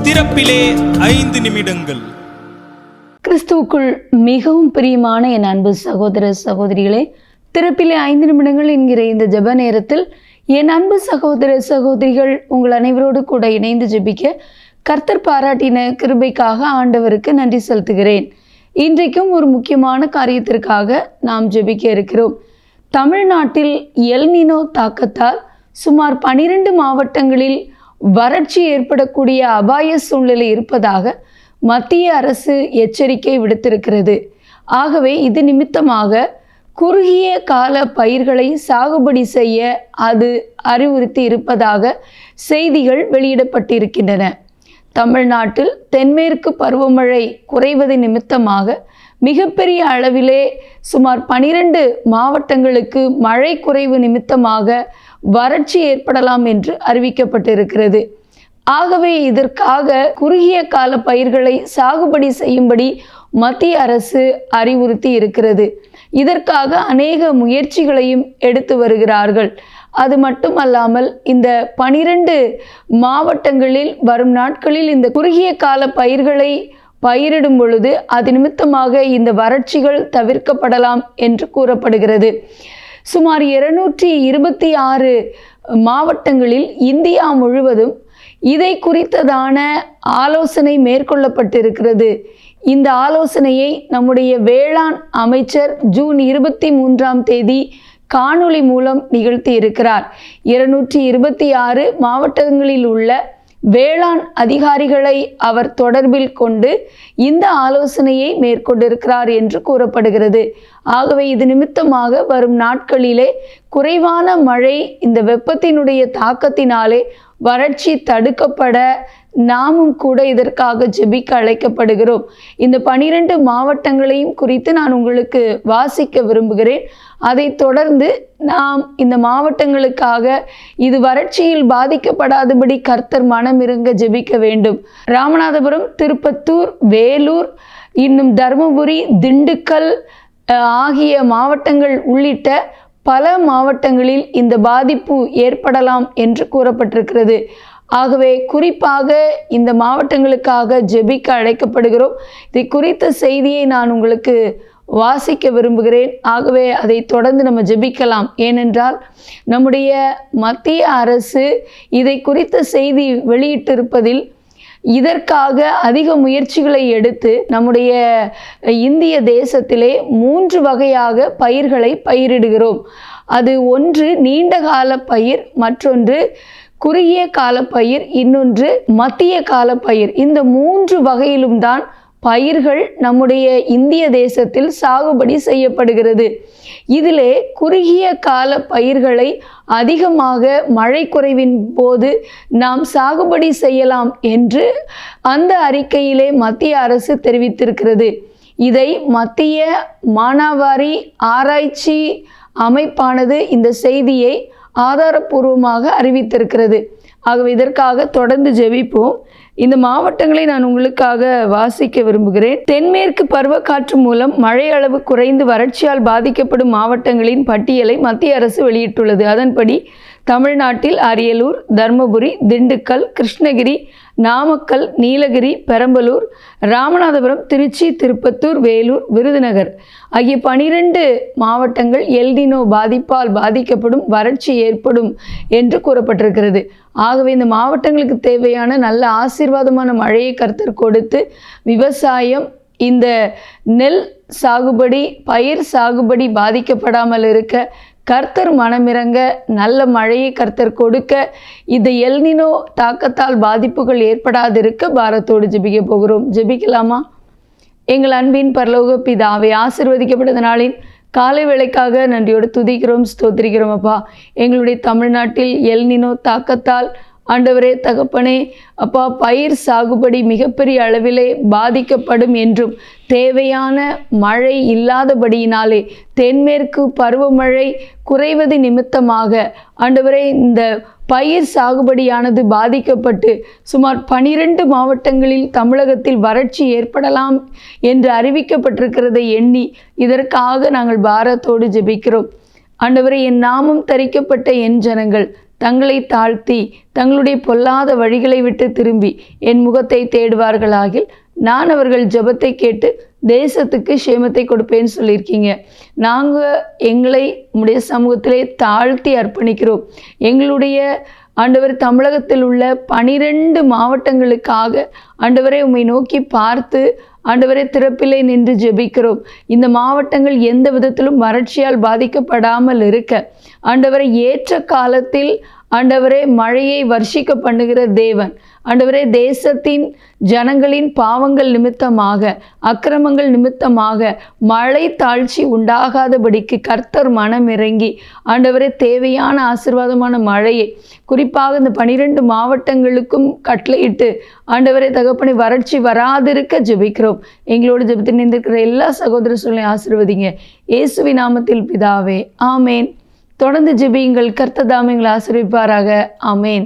திறப்பிலே 5 நிமிடங்கள். கிறிஸ்துவுக்குள் மிகவும் பிரியமான என் அன்பு சகோதர சகோதரிகளே, திறப்பிலே 5 நிமிடங்கள் என்கிற இந்த ஜெப நேரத்தில் என் அன்பு சகோதர சகோதரிகள் உங்கள் அனைவரோடு கூட இணைந்து ஜெபிக்க கர்த்தர் பாராட்டின கிருபைக்காக ஆண்டவருக்கு நன்றி செலுத்துகிறேன். இன்றைக்கும் ஒரு முக்கியமான காரியத்திற்காக நாம் ஜெபிக்க இருக்கிறோம். தமிழ்நாட்டில் எல் நினோ தாக்கத்தால் சுமார் 12 மாவட்டங்களில் வறட்சி ஏற்படக்கூடிய அபாய சூழ்நிலை இருப்பதாக மத்திய அரசு எச்சரிக்கை விடுத்திருக்கிறது. ஆகவே இது நிமித்தமாக குறுகிய கால பயிர்களை சாகுபடி செய்ய அது அறிவுறுத்தி இருப்பதாக செய்திகள் வெளியிடப்பட்டிருக்கின்றன. தமிழ்நாட்டில் தென்மேற்கு பருவமழை குறைவது நிமித்தமாக மிகப்பெரிய அளவிலே சுமார் 12 மாவட்டங்களுக்கு மழை குறைவு நிமித்தமாக வறட்சி ஏற்படலாம் என்று அறிவிக்கப்பட்டிருக்கிறது. ஆகவே இதற்காக குறுகிய கால பயிர்களை சாகுபடி செய்யும்படி மத்திய அரசு அறிவுறுத்தி இருக்கிறது. இதற்காக அநேக முயற்சிகளையும் எடுத்து வருகிறார்கள். அது மட்டுமல்லாமல் இந்த 12 மாவட்டங்களில் வரும் நாட்களில் இந்த குறுகிய கால பயிர்களை பயிரிடும் பொழுது அது நிமித்தமாக இந்த வறட்சிகள் தவிர்க்கப்படலாம் என்று கூறப்படுகிறது. சுமார் 226 மாவட்டங்களில் இந்தியா முழுவதும் இதை குறித்ததான ஆலோசனை மேற்கொள்ளப்பட்டிருக்கிறது. இந்த ஆலோசனையை நம்முடைய வேளாண் அமைச்சர் ஜூன் 23ஆம் தேதி காணொளி மூலம் நிகழ்த்தி இருக்கிறார். 226 மாவட்டங்களில் உள்ள வேளாண் அதிகாரிகளை அவர் தொடர்பில் கொண்டு இந்த ஆலோசனையை மேற்கொண்டிருக்கிறார் என்று கூறப்படுகிறது. ஆகவே இது நிமித்தமாக வரும் நாட்களிலே குறைவான மழை, இந்த வெப்பத்தினுடைய தாக்கத்தினாலே வறட்சி தடுக்கப்பட நாமும் கூட இதற்காக ஜெபிக்க அழைக்கப்படுகிறோம். இந்த 12 மாவட்டங்களையும் குறித்து நான் உங்களுக்கு வாசிக்க விரும்புகிறேன். அதை தொடர்ந்து நாம் இந்த மாவட்டங்களுக்காக இது வறட்சியில் பாதிக்கப்படாதபடி கர்த்தர் மனமிரங்க ஜெபிக்க வேண்டும். ராமநாதபுரம், திருப்பத்தூர், வேலூர், இன்னும் தருமபுரி, திண்டுக்கல் ஆகிய மாவட்டங்கள் உள்ளிட்ட பல மாவட்டங்களில் இந்த பாதிப்பு ஏற்படலாம் என்று கூறப்பட்டிருக்கிறது. ஆகவே குறிப்பாக இந்த மாவட்டங்களுக்காக ஜெபிக்க அழைக்கப்படுகிறோம். இதை குறித்த செய்தியை நான் உங்களுக்கு வாசிக்க விரும்புகிறேன். ஆகவே அதை தொடர்ந்து நம்ம ஜெபிக்கலாம். ஏனென்றால் நம்முடைய மத்திய அரசு இதை குறித்த செய்தி வெளியிட்டிருப்பதில் இதற்காக அதிக முயற்சிகளை எடுத்து நம்முடைய இந்திய தேசத்திலே 3 வகையாக பயிர்களை பயிரிடுகிறோம். அது ஒன்று நீண்ட கால பயிர், மற்றொன்று குறுகிய கால பயிர், இன்னொன்று மத்திய கால பயிர். இந்த 3 வகையிலும் தான் பயிர்கள் நம்முடைய இந்திய தேசத்தில் சாகுபடி செய்யப்படுகிறது. இதிலே குறுகிய கால பயிர்களை அதிகமாக மழை குறைவின் போது நாம் சாகுபடி செய்யலாம் என்று அந்த அறிக்கையிலே மத்திய அரசு தெரிவித்திருக்கிறது. இதை மத்திய மானாவாரி ஆராய்ச்சி அமைப்பானது இந்த செய்தியை ஆதாரபூர்வமாக அறிவித்திருக்கிறது. ஆகவே இதற்காக தொடர்ந்து ஜெபிப்போம். இந்த மாவட்டங்களை நான் உங்களுக்காக வாசிக்க விரும்புகிறேன். தென்மேற்கு பருவக்காற்று மூலம் மழை அளவு குறைந்து வறட்சியால் பாதிக்கப்படும் மாவட்டங்களின் பட்டியலை மத்திய அரசு வெளியிட்டுள்ளது. அதன்படி தமிழ்நாட்டில் அரியலூர், தர்மபுரி, திண்டுக்கல், கிருஷ்ணகிரி, நாமக்கல், நீலகிரி, பெரம்பலூர், ராமநாதபுரம், திருச்சி, திருப்பத்தூர், வேலூர், விருதுநகர் ஆகிய 12 மாவட்டங்கள் எல் நினோ பாதிப்பால் பாதிக்கப்படும், வறட்சி ஏற்படும் என்று கூறப்பட்டிருக்கிறது. ஆகவே இந்த மாவட்டங்களுக்கு தேவையான நல்ல ஆசீர்வாதமான மழையை கர்த்தர் கொடுத்து விவசாயம், இந்த நெல் சாகுபடி, பயிர் சாகுபடி பாதிக்கப்படாமல் இருக்க கர்த்தர் மனமிரங்க நல்ல மழையை கர்த்தர் கொடுக்க, இந்த எல் நினோ தாக்கத்தால் பாதிப்புகள் ஏற்படாதிருக்க பாரத்தோடு ஜெபிக்க போகிறோம். ஜெபிக்கலாமா? எங்கள் அன்பின் பரலோக பிதாவே, ஆசீர்வதிக்கப்பட்ட நாளின் காலை வேளைக்காக நன்றியோடு துதிக்கிறோம், ஸ்தோத்திரிக்கிறோம். அப்பா, எங்களுடைய தமிழ்நாட்டில் எல் நினோ தாக்கத்தால் ஆண்டவரே தகப்பனே அப்பா, பயிர் சாகுபடி மிகப்பெரிய அளவிலே பாதிக்கப்படும் என்றும் தேவையான மழை இல்லாதபடியினாலே தென்மேற்கு பருவமழை குறைவது நிமித்தமாக ஆண்டவரே இந்த பயிர் சாகுபடியானது பாதிக்கப்பட்டு சுமார் 12 மாவட்டங்களில் தமிழகத்தில் வறட்சி ஏற்படலாம் என்று அறிவிக்கப்பட்டிருக்கிறதை எண்ணி இதற்காக நாங்கள் பாரத்தோடு ஜெபிக்கிறோம். ஆண்டவரே, என் நாமம் தரிக்கப்பட்ட என் ஜனங்கள் தங்களை தாழ்த்தி தங்களுடைய பொல்லாத வழிகளை விட்டு திரும்பி என் முகத்தை தேடுவார்களாகில் நான் அவர்கள் ஜெபத்தை கேட்டு தேசத்துக்கு சேமத்தை கொடுப்பேன்னு சொல்லியிருக்கீங்க. நாங்கள் எங்களை உம்முடைய சமூகத்திலே தாழ்த்தி அர்ப்பணிக்கிறோம். எங்களுடைய ஆண்டவர் தமிழகத்தில் உள்ள 12 மாவட்டங்களுக்காக ஆண்டவரை உம்மை நோக்கி பார்த்து ஆண்டவரை திறப்பிலே நின்று ஜெபிக்கிறோம். இந்த மாவட்டங்கள் எந்த விதத்திலும் வறட்சியால் பாதிக்கப்படாமல் இருக்க ஆண்டவரை ஏற்ற காலத்தில் ஆண்டவரே மழையை வர்ஷிக்க பண்ணுகிற தேவன், ஆண்டவரே தேசத்தின் ஜனங்களின் பாவங்கள் நிமித்தமாக அக்கிரமங்கள் நிமித்தமாக மழை தாழ்ச்சி உண்டாகாதபடிக்கு கர்த்தர் மனம் இறங்கி ஆண்டவரே தேவையான ஆசீர்வாதமான மழையை குறிப்பாக இந்த 12 மாவட்டங்களுக்கும் கட்டளையிட்டு ஆண்டவரே தகப்பனை வறட்சி வராதிருக்க ஜெபிக்கிறோம். எங்களோடு ஜெபத்தில் நின்றிருக்கிற எல்லா சகோதர சொல்லை ஆசீர்வதிங்க. இயேசுவின் நாமத்தில் பிதாவே, ஆமேன். தொடர்ந்து ஜெபியுங்கள். கர்த்தர் தாமே உங்களை ஆசீர்வதிப்பாராக. ஆமேன்.